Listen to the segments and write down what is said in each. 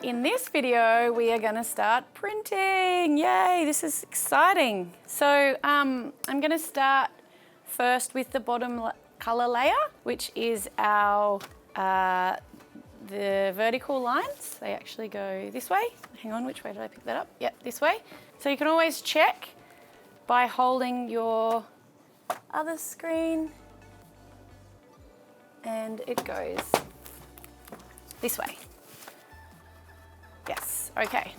In this video, we are going to start printing. Yay, this is exciting. So I'm going to start first with the bottom color layer, which is our the vertical lines. They actually go this way. Hang on, which way did I pick that up? Yep, this way. So you can always check by holding your other screen, and it goes this way. Yes, okay.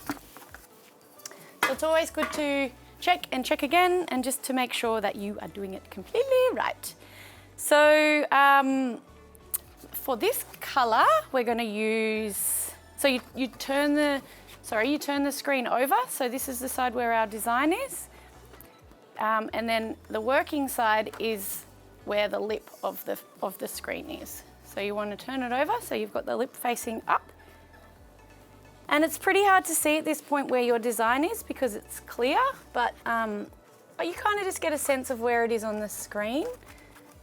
So it's always good to check and check again, and just to make sure that you are doing it completely right. So for this color, we're going to use, so you turn the screen over. So this is the side where our design is. And then the working side is where the lip of the screen is. So you want to turn it over so you've got the lip facing up. And it's pretty hard to see at this point where your design is because it's clear, but you kind of just get a sense of where it is on the screen.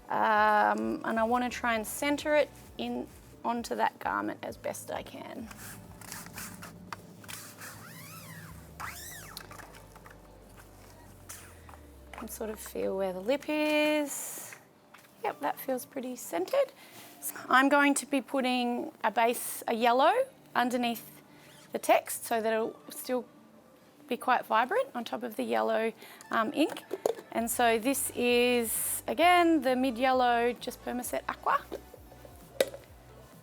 And I want to try and center it in onto that garment as best I can. You can sort of feel where the lip is. Yep, that feels pretty centered. So I'm going to be putting a yellow underneath the text so that it'll still be quite vibrant on top of the yellow ink. And so this is, again, the mid-yellow Just Permaset Aqua.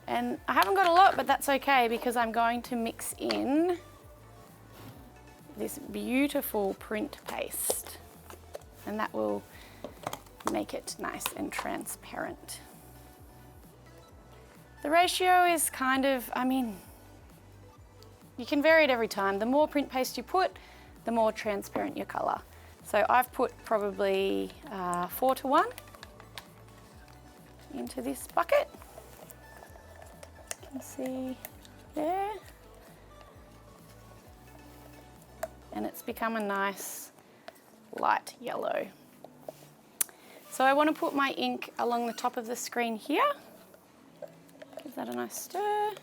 And I haven't got a lot, but that's okay because I'm going to mix in this beautiful print paste. And that will make it nice and transparent. The ratio is kind of, you can vary it every time. The more print paste you put, the more transparent your colour. So I've put probably 4:1 into this bucket. You can see there. And it's become a nice light yellow. So I want to put my ink along the top of the screen here. Give that a nice stir.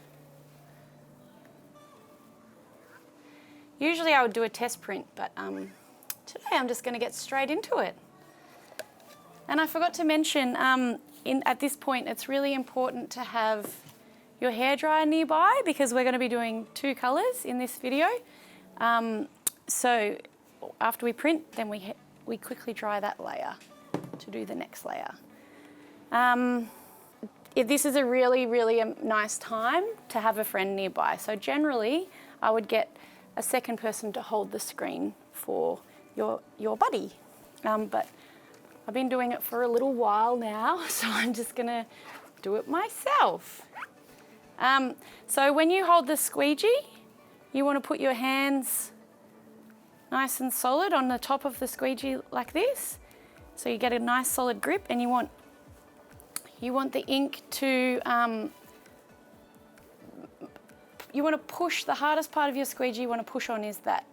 Usually I would do a test print, but today I'm just going to get straight into it. And I forgot to mention, at this point, it's really important to have your hairdryer nearby because we're going to be doing 2 colours in this video. So after we print, then we quickly dry that layer to do the next layer. This is a really, really nice time to have a friend nearby. So generally, I would get a second person to hold the screen for your buddy. But I've been doing it for a little while now, so I'm just gonna do it myself. So when you hold the squeegee, you want to put your hands nice and solid on the top of the squeegee like this. So you get a nice solid grip, and you want the ink to, you want to push, the hardest part of your squeegee you want to push on is that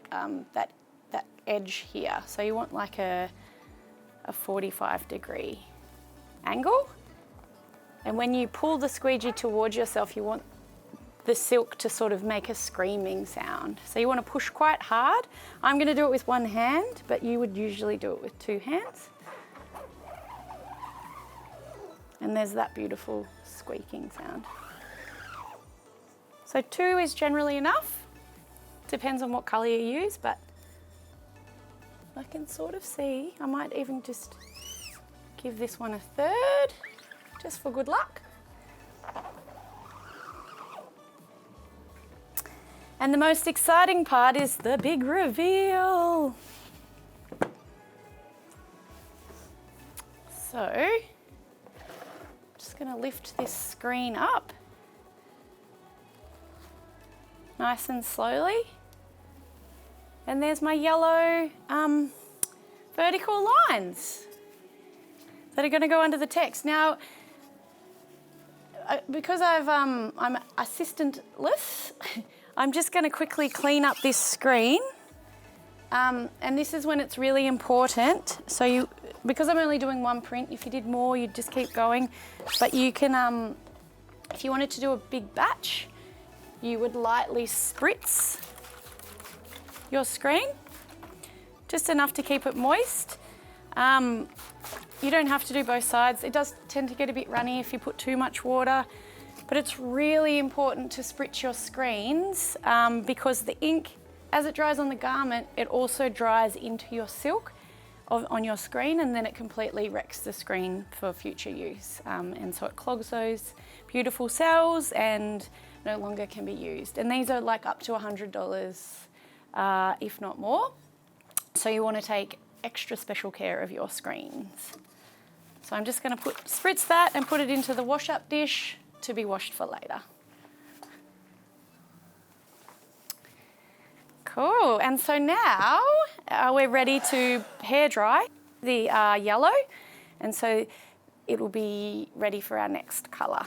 edge here. So you want like a 45-degree angle. And when you pull the squeegee towards yourself, you want the silk to sort of make a screaming sound. So you want to push quite hard. I'm going to do it with one hand, but you would usually do it with 2 hands. And there's that beautiful squeaking sound. So 2 is generally enough. Depends on what colour you use, but I can sort of see. I might even just give this one a 3rd, just for good luck. And the most exciting part is the big reveal. So, just going to lift this screen up nice and slowly. And there's my yellow vertical lines that are going to go under the text. Now, because I'm assistantless, I'm just going to quickly clean up this screen. And this is when it's really important. So because I'm only doing 1 print, if you did more, you'd just keep going. But you can, if you wanted to do a big batch, you would lightly spritz your screen, just enough to keep it moist. You don't have to do both sides. It does tend to get a bit runny if you put too much water, but it's really important to spritz your screens because the ink, as it dries on the garment, it also dries into your silk on your screen, and then it completely wrecks the screen for future use. And so it clogs those beautiful cells and no longer can be used. And these are like up to $100, if not more. So you want to take extra special care of your screens. So I'm just going to spritz that and put it into the wash-up dish to be washed for later. Cool, and so now we're ready to hair dry the yellow, and so it will be ready for our next colour.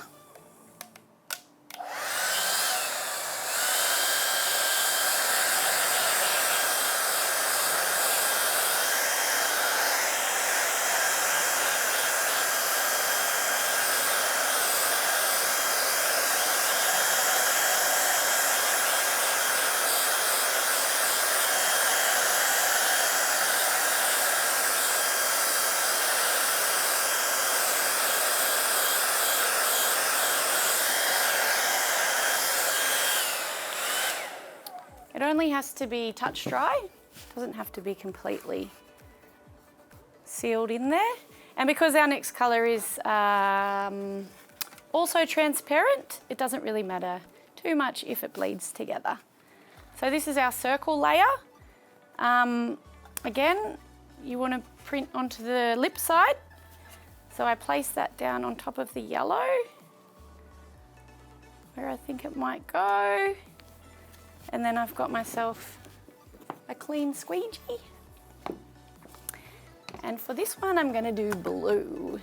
It only has to be touch dry, doesn't have to be completely sealed in there. And because our next colour is also transparent, it doesn't really matter too much if it bleeds together. So this is our circle layer. Again, you want to print onto the lip side. So I place that down on top of the yellow, where I think it might go. And then I've got myself a clean squeegee. And for this one, I'm going to do blue,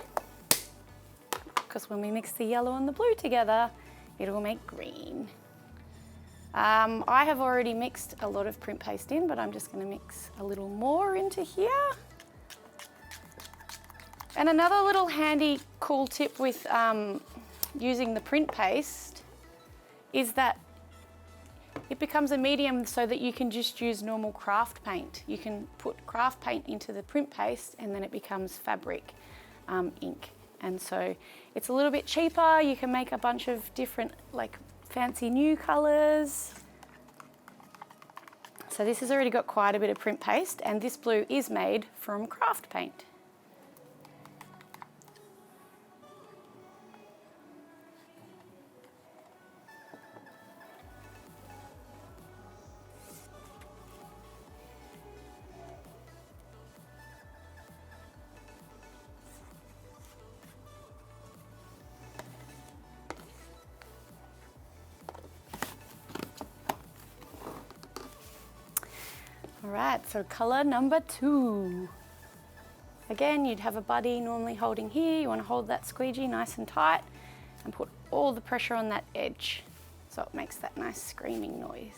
because when we mix the yellow and the blue together, it'll make green. I have already mixed a lot of print paste in, but I'm just going to mix a little more into here. And another little handy, cool tip with using the print paste is that it becomes a medium so that you can just use normal craft paint. You can put craft paint into the print paste and then it becomes fabric ink. And so it's a little bit cheaper. You can make a bunch of different like fancy new colours. So this has already got quite a bit of print paste, and this blue is made from craft paint. All right, so colour number 2. Again, you'd have a buddy normally holding here. You want to hold that squeegee nice and tight and put all the pressure on that edge so it makes that nice screaming noise.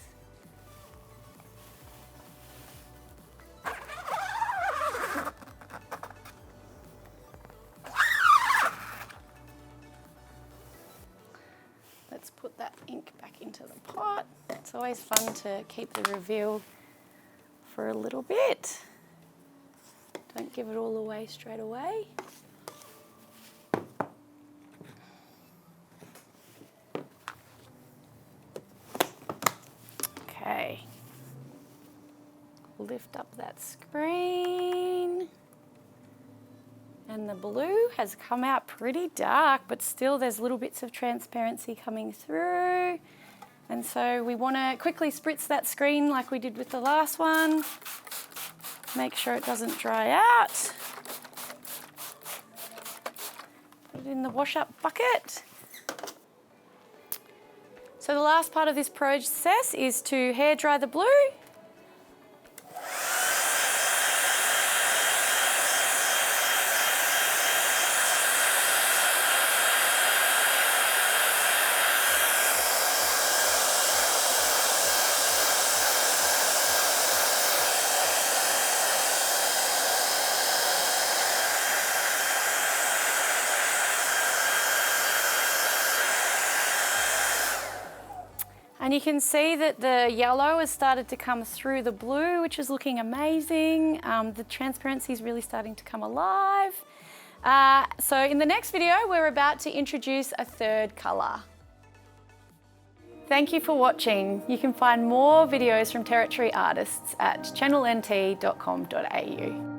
Let's put that ink back into the pot. It's always fun to keep the reveal for a little bit. Don't give it all away straight away. Okay. Lift up that screen. And the blue has come out pretty dark, but still there's little bits of transparency coming through. And so we want to quickly spritz that screen like we did with the last one. Make sure it doesn't dry out. Put it in the wash-up bucket. So the last part of this process is to hair dry the blue. And you can see that the yellow has started to come through the blue, which is looking amazing. The transparency is really starting to come alive. So in the next video, we're about to introduce a third colour. Thank you for watching. You can find more videos from Territory artists at channelnt.com.au.